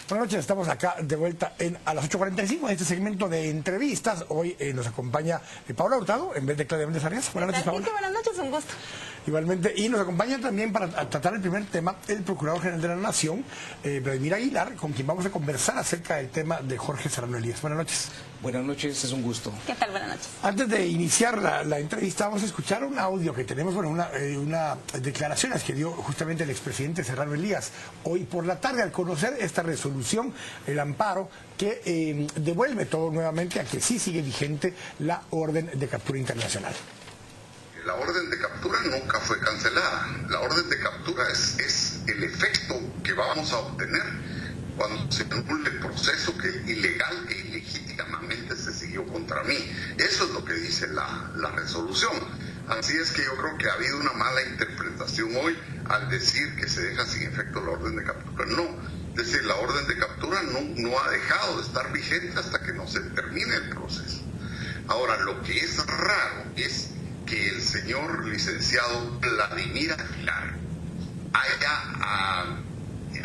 Buenas noches, estamos acá de vuelta a las 8:45 en este segmento de entrevistas. Hoy nos acompaña Paola Hurtado en vez de Claudia Méndez Arias. Buenas noches, Paola. Buenas noches, un gusto. Igualmente, y nos acompaña también para tratar el primer tema el Procurador General de la Nación, Vladimir Aguilar, con quien vamos a conversar acerca del tema de Jorge Serrano Elías. Buenas noches. Buenas noches, es un gusto. ¿Qué tal? Buenas noches. Antes de iniciar la entrevista, vamos a escuchar un audio que tenemos, una declaraciones que dio justamente el expresidente Serrano Elías hoy por la tarde al conocer esta resolución, el amparo que devuelve todo nuevamente a que sí sigue vigente la orden de captura internacional. La orden de captura nunca fue cancelada. La orden de captura es el efecto que vamos a obtener cuando se anule el proceso que ilegal e ilegítimamente se siguió contra mí. Eso es lo que dice la resolución. Así es que yo creo que ha habido una mala interpretación hoy al decir que se deja sin efecto la orden de captura. No, es decir, la orden de captura no ha dejado de estar vigente hasta que no se termine el proceso. Ahora, lo que es raro es que el señor licenciado Vladimir Aguilar haya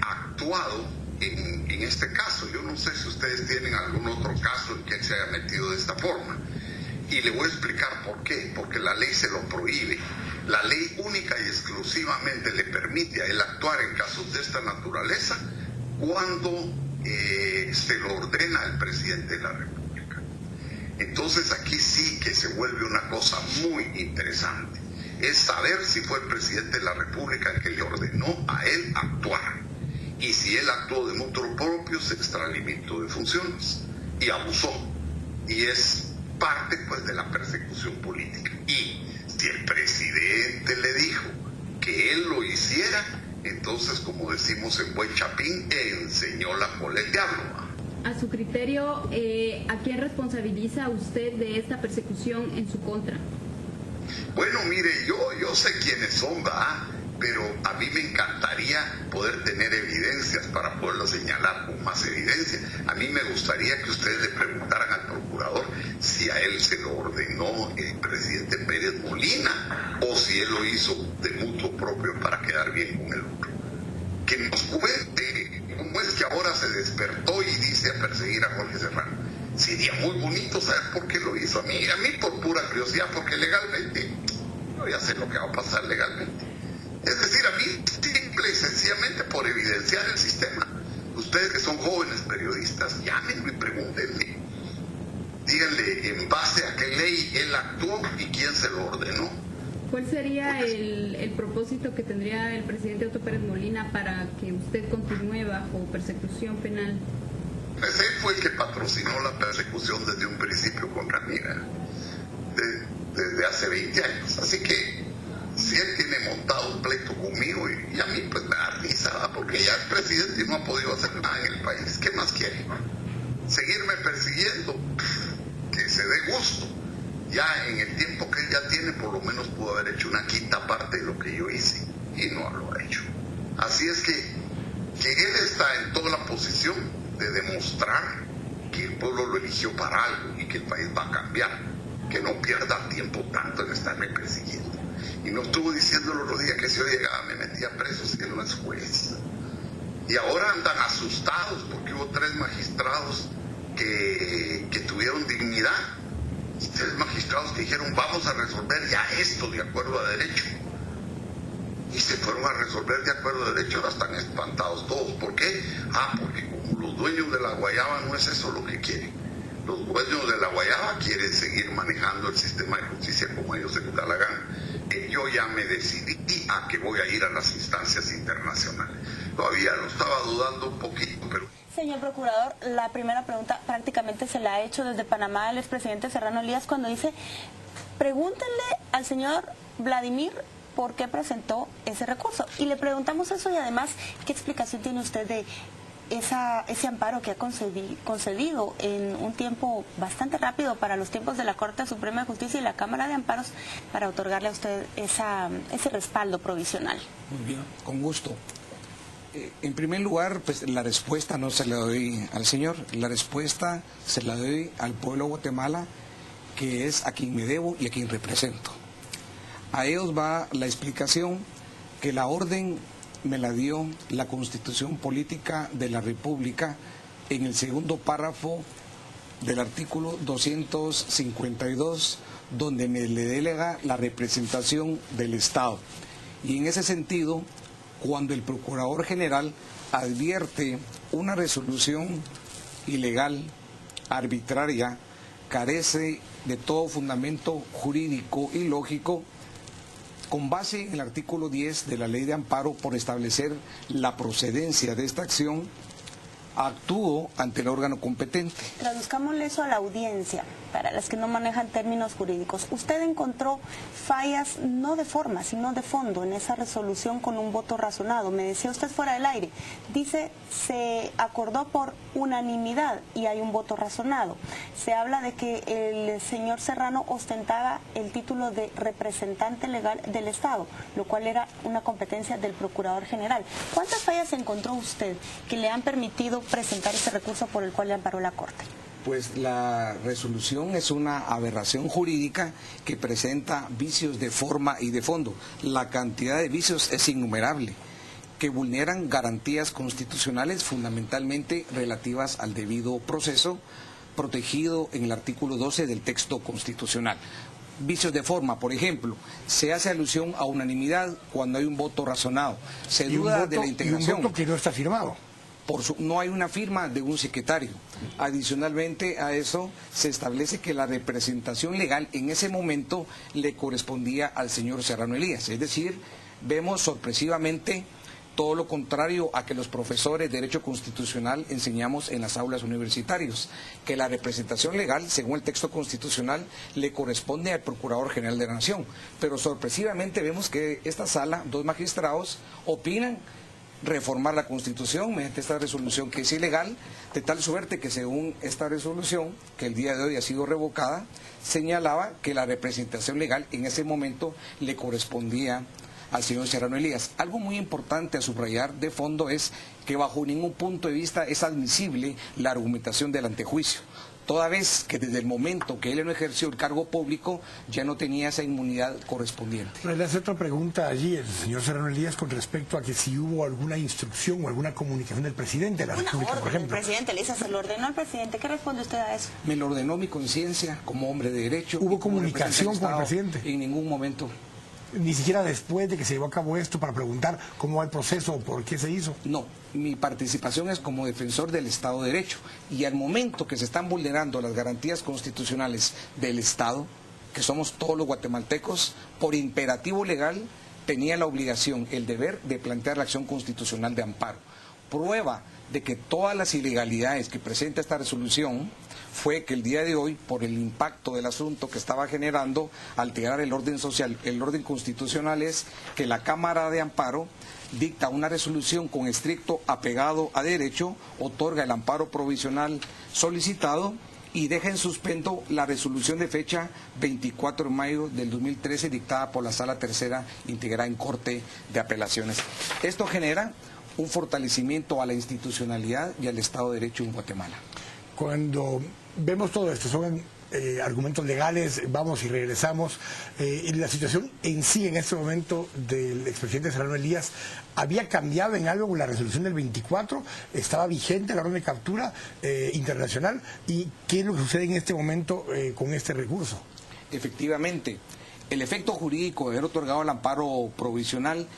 actuado en este caso. Yo no sé si ustedes tienen algún otro caso en que él se haya metido de esta forma. Y le voy a explicar por qué. Porque la ley se lo prohíbe. La ley única y exclusivamente le permite a él actuar en casos de esta naturaleza cuando se lo ordena el presidente de la República. Entonces aquí sí que se vuelve una cosa muy interesante. Es saber si fue el presidente de la República el que le ordenó a él actuar. Y si él actuó de motu propio, se extralimitó de funciones y abusó. Y es parte pues de la persecución política. Y si el presidente le dijo que él lo hiciera, entonces, como decimos en buen chapín, enseñó la cola el diablo. A su criterio, ¿a quién responsabiliza usted de esta persecución en su contra? Bueno, mire, yo sé quiénes son, ¿verdad? Pero a mí me encantaría poder tener evidencias para poderlo señalar con más evidencia. A mí me gustaría que ustedes le preguntaran al procurador si a él se lo ordenó el presidente Pérez Molina o si él lo hizo de mutuo propio para quedar bien con el otro. Que nos cuente cómo es que ahora se despertó y dice a perseguir a Jorge Serrano. Sería muy bonito saber por qué lo hizo a mí por pura curiosidad, porque legalmente yo ya sé lo que va a pasar legalmente. Es decir, a mí simple y sencillamente por evidenciar el sistema. Ustedes que son jóvenes periodistas, llámenlo y pregúntenle. Díganle en base a qué ley él actuó y quién se lo ordenó. ¿Cuál sería el propósito que tendría el presidente Otto Pérez Molina para que usted continúe bajo persecución penal? Pues él fue el que patrocinó la persecución desde un principio contra mí, desde hace 20 años. Así que si él tiene montado un pleito conmigo y a mí pues me da risa, porque ya es presidente y no ha podido hacer nada en el país. ¿Qué más quiere? Seguirme persiguiendo, que se dé gusto. Ya en el tiempo que él ya tiene, por lo menos pudo haber hecho una quinta parte de lo que yo hice y no lo ha hecho. Así es que él está en toda la posición de demostrar que el pueblo lo eligió para algo y que el país va a cambiar, que no pierda tiempo tanto en estarme persiguiendo. Y no estuvo diciendo el otro día que si yo llegaba me metía preso, si él no es juez. Y ahora andan asustados porque hubo 3 magistrados que tuvieron dignidad. 3 magistrados que dijeron vamos a resolver ya esto de acuerdo a derecho. Y se fueron a resolver de acuerdo a derecho, ahora están espantados todos. ¿Por qué? Porque como los dueños de la guayaba no es eso lo que quieren. Los dueños de la guayaba quieren seguir manejando el sistema de justicia como ellos se les da la gana. Yo ya me decidí a que voy a ir a las instancias internacionales. Todavía lo estaba dudando un poquito, pero... Señor Procurador, la primera pregunta prácticamente se la ha hecho desde Panamá el expresidente Serrano Elías cuando dice, pregúntenle al señor Vladimir por qué presentó ese recurso. Y le preguntamos eso y además, ¿qué explicación tiene usted de ese amparo que ha concedido en un tiempo bastante rápido para los tiempos de la Corte Suprema de Justicia y la Cámara de Amparos para otorgarle a usted ese respaldo provisional? Muy bien, con gusto. En primer lugar, pues la respuesta no se la doy al señor, la respuesta se la doy al pueblo de Guatemala, que es a quien me debo y a quien represento. A ellos va la explicación que la orden me la dio la Constitución Política de la República en el segundo párrafo del artículo 252, donde me le delega la representación del Estado. Y en ese sentido, cuando el Procurador General advierte una resolución ilegal, arbitraria, carece de todo fundamento jurídico y lógico, con base en el artículo 10 de la Ley de Amparo por establecer la procedencia de esta acción, actúo ante el órgano competente. Traduzcámosle eso a la audiencia, para las que no manejan términos jurídicos. Usted encontró fallas no de forma, sino de fondo en esa resolución con un voto razonado. Me decía usted fuera del aire. Dice, se acordó por unanimidad y hay un voto razonado. Se habla de que el señor Serrano ostentaba el título de representante legal del Estado, lo cual era una competencia del Procurador General. ¿Cuántas fallas encontró usted que le han permitido presentar ese recurso por el cual le amparó la Corte? Pues la resolución es una aberración jurídica que presenta vicios de forma y de fondo. La cantidad de vicios es innumerable, que vulneran garantías constitucionales fundamentalmente relativas al debido proceso, protegido en el artículo 12 del texto constitucional. Vicios de forma, por ejemplo, se hace alusión a unanimidad cuando hay un voto razonado, se duda de la integración. Y un voto que no está firmado. No hay una firma de un secretario. Adicionalmente a eso, se establece que la representación legal en ese momento le correspondía al señor Serrano Elías. Es decir, vemos sorpresivamente todo lo contrario a que los profesores de Derecho Constitucional enseñamos en las aulas universitarias, que la representación legal, según el texto constitucional, le corresponde al Procurador General de la Nación. Pero sorpresivamente vemos que esta sala, 2 magistrados, opinan reformar la Constitución mediante esta resolución que es ilegal, de tal suerte que según esta resolución, que el día de hoy ha sido revocada, señalaba que la representación legal en ese momento le correspondía al señor Serrano Elías. Algo muy importante a subrayar de fondo es que bajo ningún punto de vista es admisible la argumentación del antejuicio, toda vez que desde el momento que él no ejerció el cargo público ya no tenía esa inmunidad correspondiente. Le hace otra pregunta allí el señor Serrano Elías con respecto a que si hubo alguna instrucción o alguna comunicación del presidente de la República, por ejemplo. El presidente le dice, se lo ordenó al presidente. ¿Qué responde usted a eso? Me lo ordenó mi conciencia como hombre de derecho. ¿Hubo comunicación con el presidente? En ningún momento. Ni siquiera después de que se llevó a cabo esto para preguntar cómo va el proceso o por qué se hizo. No, mi participación es como defensor del Estado de Derecho, y al momento que se están vulnerando las garantías constitucionales del Estado, que somos todos los guatemaltecos, por imperativo legal tenía la obligación, el deber de plantear la acción constitucional de amparo. Prueba de que todas las ilegalidades que presenta esta resolución fue que el día de hoy, por el impacto del asunto que estaba generando, alterar el orden social, el orden constitucional, es que la Cámara de Amparo dicta una resolución con estricto apegado a derecho, otorga el amparo provisional solicitado y deja en suspendo la resolución de fecha 24 de mayo del 2013 dictada por la Sala Tercera integrada en Corte de Apelaciones. Esto genera un fortalecimiento a la institucionalidad y al Estado de Derecho en Guatemala. Cuando vemos todo esto, son argumentos legales, vamos y regresamos, y la situación en sí en este momento del expresidente Serrano Elías, ¿había cambiado en algo con la resolución del 24? ¿Estaba vigente la orden de captura internacional? ¿Y qué es lo que sucede en este momento con este recurso? Efectivamente, el efecto jurídico de haber otorgado el amparo provisional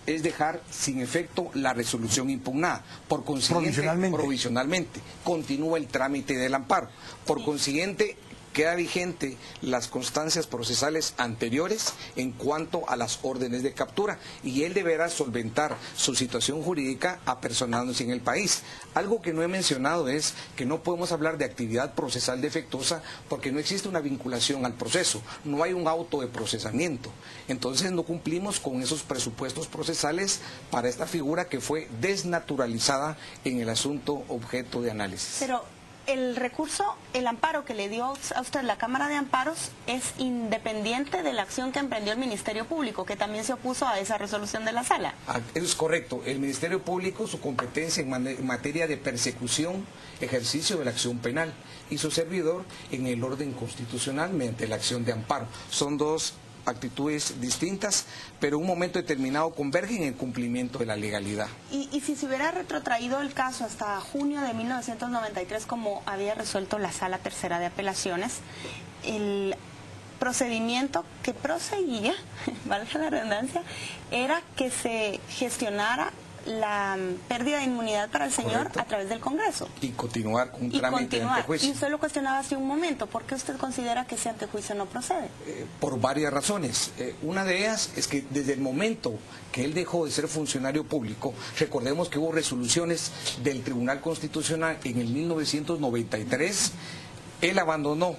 es dejar sin efecto la resolución impugnada. Por consiguiente, provisionalmente continúa el trámite del amparo. Por consiguiente, queda vigente las constancias procesales anteriores en cuanto a las órdenes de captura, y él deberá solventar su situación jurídica apersonándose en el país. Algo que no he mencionado es que no podemos hablar de actividad procesal defectuosa porque no existe una vinculación al proceso, no hay un auto de procesamiento. Entonces no cumplimos con esos presupuestos procesales para esta figura que fue desnaturalizada en el asunto objeto de análisis. Pero el recurso, el amparo que le dio a usted la Cámara de Amparos es independiente de la acción que emprendió el Ministerio Público, que también se opuso a esa resolución de la Sala. Eso es correcto. El Ministerio Público, su competencia en materia de persecución, ejercicio de la acción penal, y su servidor en el orden constitucional mediante la acción de amparo. Son dos actitudes distintas, pero en un momento determinado convergen en cumplimiento de la legalidad. Y si se hubiera retrotraído el caso hasta junio de 1993, como había resuelto la Sala Tercera de Apelaciones, el procedimiento que proseguía, valga la redundancia, era que se gestionara la pérdida de inmunidad para el señor. Correcto. A través del Congreso. Y continuar con un trámite de antejuicio. Y usted lo cuestionaba hace un momento. ¿Por qué usted considera que ese antejuicio no procede? Por varias razones. Una de ellas es que desde el momento que él dejó de ser funcionario público, recordemos que hubo resoluciones del Tribunal Constitucional en el 1993, él abandonó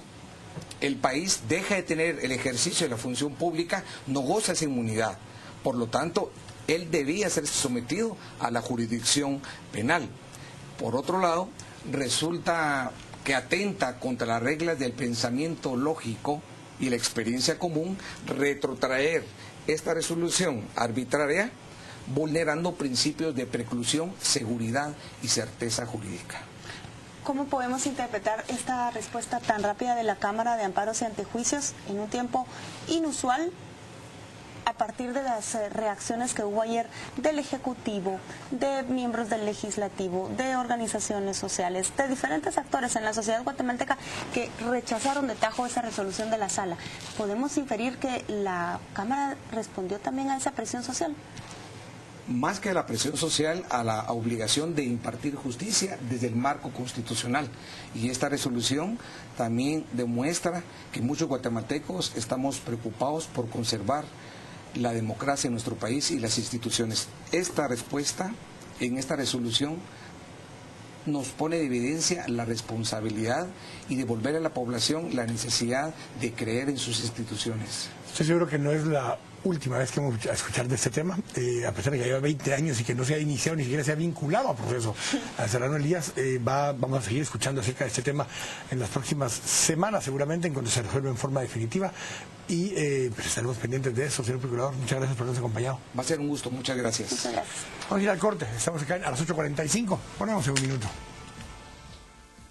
el país, deja de tener el ejercicio de la función pública, no goza esa inmunidad. Por lo tanto, él debía ser sometido a la jurisdicción penal. Por otro lado, resulta que atenta contra las reglas del pensamiento lógico y la experiencia común retrotraer esta resolución arbitraria, vulnerando principios de preclusión, seguridad y certeza jurídica. ¿Cómo podemos interpretar esta respuesta tan rápida de la Cámara de Amparos y Antejuicios en un tiempo inusual, a partir de las reacciones que hubo ayer del Ejecutivo, de miembros del Legislativo, de organizaciones sociales, de diferentes actores en la sociedad guatemalteca que rechazaron de tajo esa resolución de la Sala? ¿Podemos inferir que la Cámara respondió también a esa presión social? Más que a la presión social, a la obligación de impartir justicia desde el marco constitucional. Y esta resolución también demuestra que muchos guatemaltecos estamos preocupados por conservar la democracia en nuestro país y las instituciones. Esta respuesta en esta resolución nos pone de evidencia la responsabilidad y devolver a la población la necesidad de creer en sus instituciones. Estoy seguro que no es la última vez que vamos a escuchar de este tema, a pesar de que lleva 20 años y que no se ha iniciado ni siquiera se ha vinculado a proceso a Serrano Elías. Vamos a seguir escuchando acerca de este tema en las próximas semanas, seguramente, en cuanto se resuelva en forma definitiva. Y pues estaremos pendientes de eso, señor Procurador. Muchas gracias por habernos acompañado. Va a ser un gusto, muchas gracias. Muchas gracias. Vamos a ir al corte, estamos acá a las 8:45. Ponemos en un minuto.